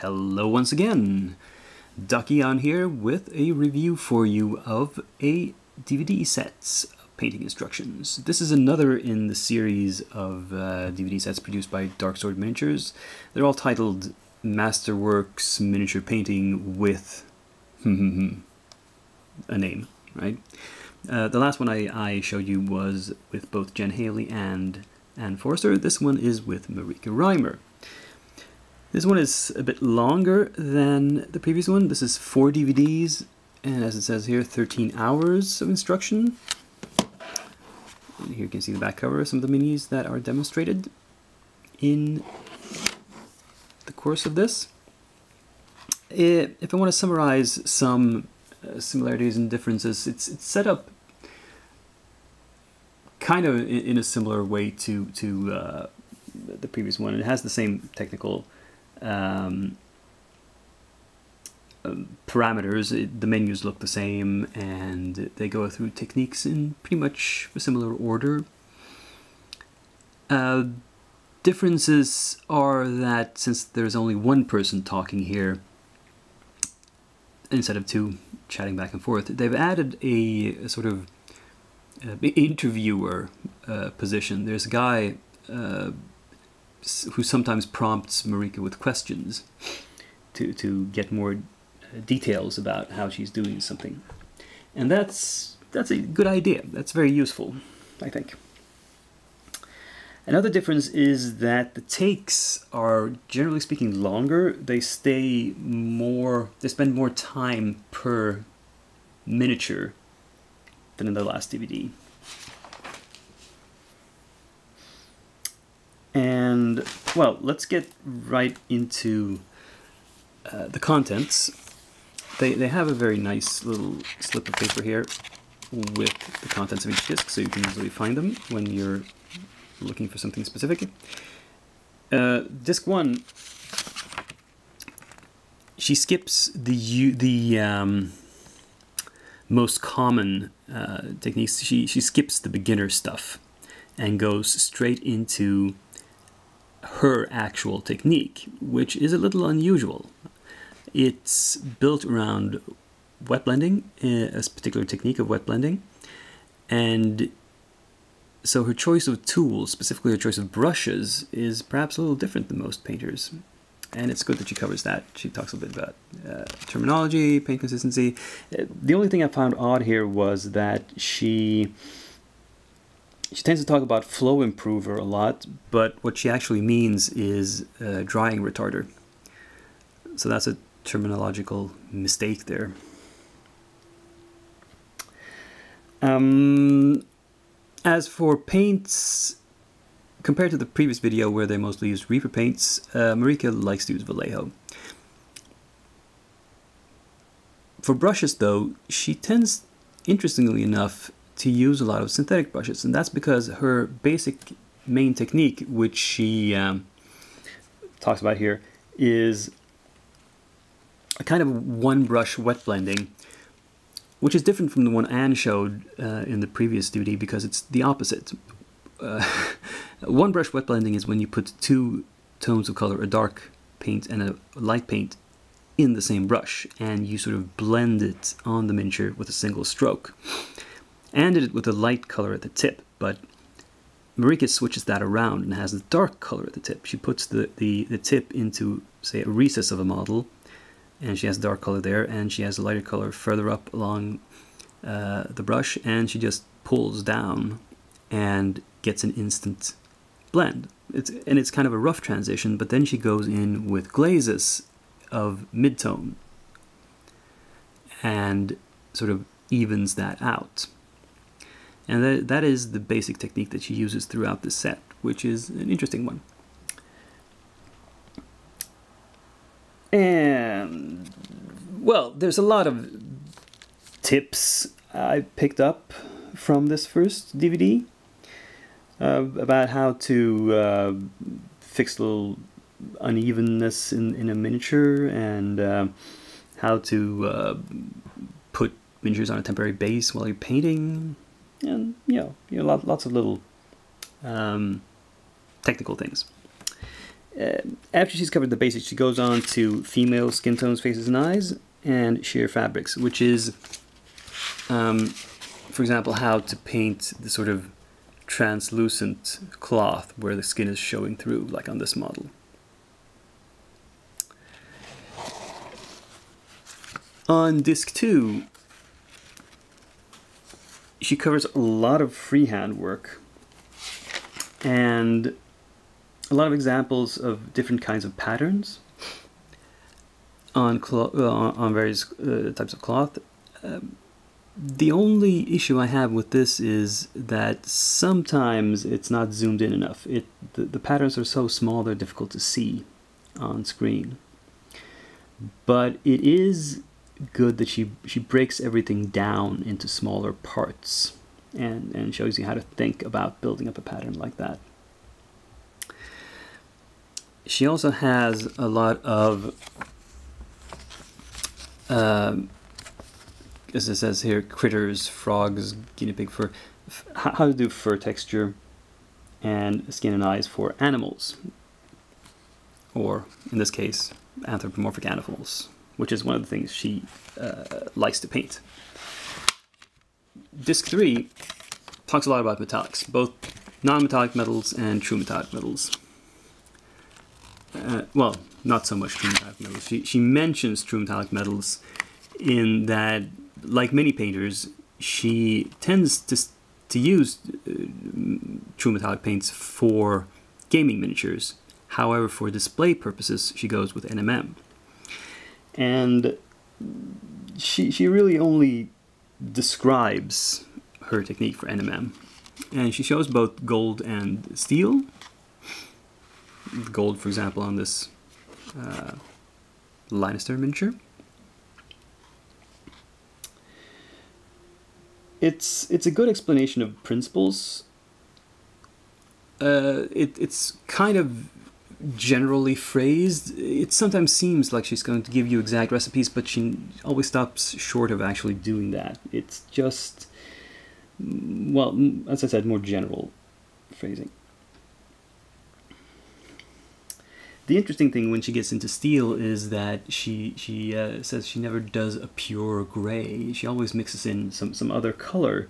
Hello once again. Ducky on here with a review for you of a DVD set painting instructions. This is another in the series of DVD sets produced by Dark Sword Miniatures. They're all titled Masterworks Miniature Painting with a name, right? The last one I showed you was with both Jen Haley and Ann Forster. This one is with Marike Reimer. This one is a bit longer than the previous one. This is 4 DVDs, and as it says here, 13 hours of instruction. And here you can see the back cover of some of the minis that are demonstrated in the course of this. If I want to summarize some similarities and differences, it's set up kind of in a similar way to the previous one. It has the same technical parameters. The menus look the same, and they go through techniques in pretty much a similar order. Differences are that since there's only one person talking here instead of two chatting back and forth, they've added a sort of interviewer position. There's a guy who sometimes prompts Marike with questions to get more details about how she's doing something. And that's a good idea. That's very useful, I think. Another difference is that the takes are, generally speaking, longer. They spend more time per miniature than in the last DVD. And, well, let's get right into the contents. They have a very nice little slip of paper here with the contents of each disc, so you can easily find them when you're looking for something specific. Disc 1, she skips the most common techniques. She skips the beginner stuff and goes straight into her actual technique, which is a little unusual. It's built around wet blending, a particular technique of wet blending, and so her choice of tools, specifically her choice of brushes, is perhaps a little different than most painters. And it's good that she covers that. She talks a bit about terminology, paint consistency. The only thing I found odd here was that she tends to talk about flow improver a lot, but what she actually means is drying retarder. So that's a terminological mistake there. As for paints, compared to the previous video where they mostly used Reaper paints, Marike likes to use Vallejo. For brushes, though, she tends, interestingly enough, to use a lot of synthetic brushes, and that's because her basic main technique, which she talks about here, is a kind of one brush wet blending, which is different from the one Anne showed in the previous DVD because it's the opposite. One brush wet blending is when you put two tones of color, a dark paint and a light paint, in the same brush, and you sort of blend it on the miniature with a single stroke. Anne did it with a light color at the tip, but Marike switches that around and has a dark color at the tip. She puts the tip into, say, a recess of a model, and she has a dark color there, and she has a lighter color further up along the brush, and she just pulls down and gets an instant blend. It's kind of a rough transition, but then she goes in with glazes of mid-tone and sort of evens that out. And that is the basic technique that she uses throughout the set, which is an interesting one. And, well, there's a lot of tips I picked up from this first DVD about how to fix a little unevenness in a miniature, and how to put miniatures on a temporary base while you're painting, and lots of little technical things. After she's covered the basics, she goes on to female skin tones, faces, and eyes, and sheer fabrics, which is, for example, how to paint the sort of translucent cloth where the skin is showing through, like on this model. On disc 2, she covers a lot of freehand work and a lot of examples of different kinds of patterns on various types of cloth. The only issue I have with this is that sometimes it's not zoomed in enough. The patterns are so small they're difficult to see on screen. But it is good that she breaks everything down into smaller parts and shows you how to think about building up a pattern like that. She also has a lot of, as it says here, critters, frogs, guinea pig fur, how to do fur texture and skin and eyes for animals, or in this case, anthropomorphic animals, which is one of the things she likes to paint. Disc 3 talks a lot about metallics, both non-metallic metals and true metallic metals. Well, not so much true metallic metals. She mentions true metallic metals in that, like many painters, she tends to use true metallic paints for gaming miniatures. However, for display purposes, she goes with NMM. And she really only describes her technique for NMM. And she shows both gold and steel. Gold, for example, on this Lannister miniature. It's a good explanation of principles. It's kind of generally phrased. It sometimes seems like she's going to give you exact recipes, but she always stops short of actually doing that. It's just, well, as I said, more general phrasing. The interesting thing when she gets into steel is that she says she never does a pure gray. She always mixes in some other color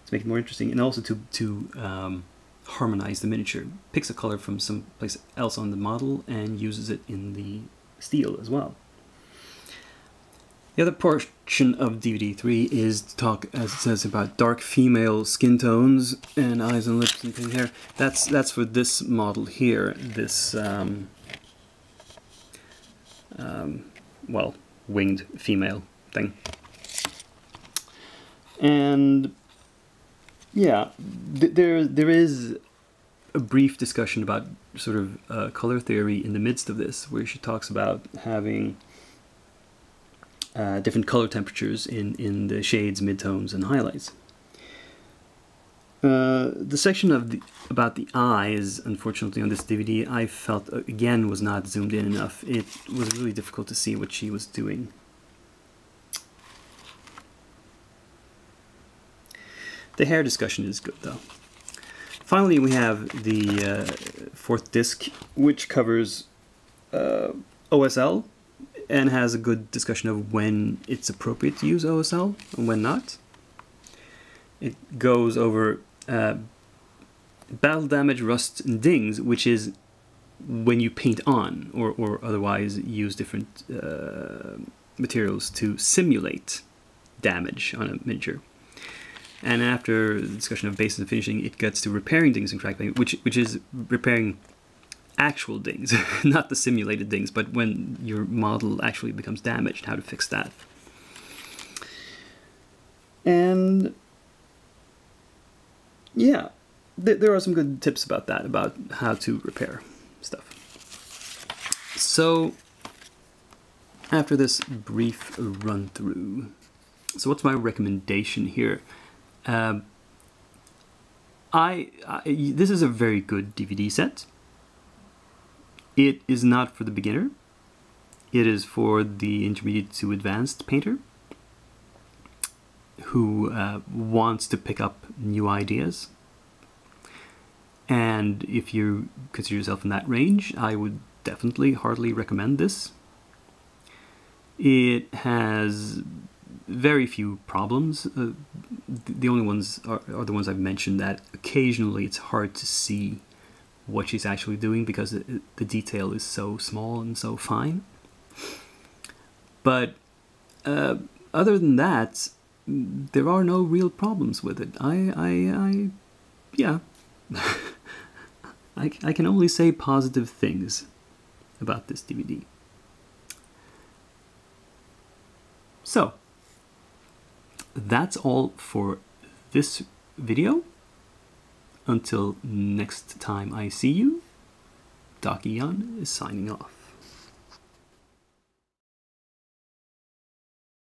to make it more interesting, and also to harmonize the miniature. Picks a color from someplace else on the model and uses it in the steel as well. The other portion of DVD 3 is to talk, as it says, about dark female skin tones and eyes and lips and hair. That's for this model here. This well, winged female thing. And yeah, there is a brief discussion about sort of color theory in the midst of this, where she talks about having different color temperatures in the shades, midtones, and highlights. The section about the eyes, unfortunately, on this DVD, I felt, again, was not zoomed in enough. It was really difficult to see what she was doing. The hair discussion is good, though. Finally, we have the fourth disc, which covers OSL and has a good discussion of when it's appropriate to use OSL and when not. It goes over battle damage, rust, and dings, which is when you paint on or otherwise use different materials to simulate damage on a miniature. And after the discussion of bases and finishing, it gets to repairing dings and crack dings, which is repairing actual dings, not the simulated dings, but when your model actually becomes damaged, how to fix that. And yeah, there are some good tips about that, about how to repair stuff. So, after this brief run through, so what's my recommendation here? This is a very good DVD set. It is not for the beginner. It is for the intermediate to advanced painter who wants to pick up new ideas. And if you consider yourself in that range, I would definitely heartily recommend this. It has very few problems. The only ones are the ones I've mentioned, that occasionally it's hard to see what she's actually doing because the detail is so small and so fine. But other than that, there are no real problems with it. Yeah. I can only say positive things about this DVD. So, that's all for this video. Until next time I see you, Dakiyan is signing off.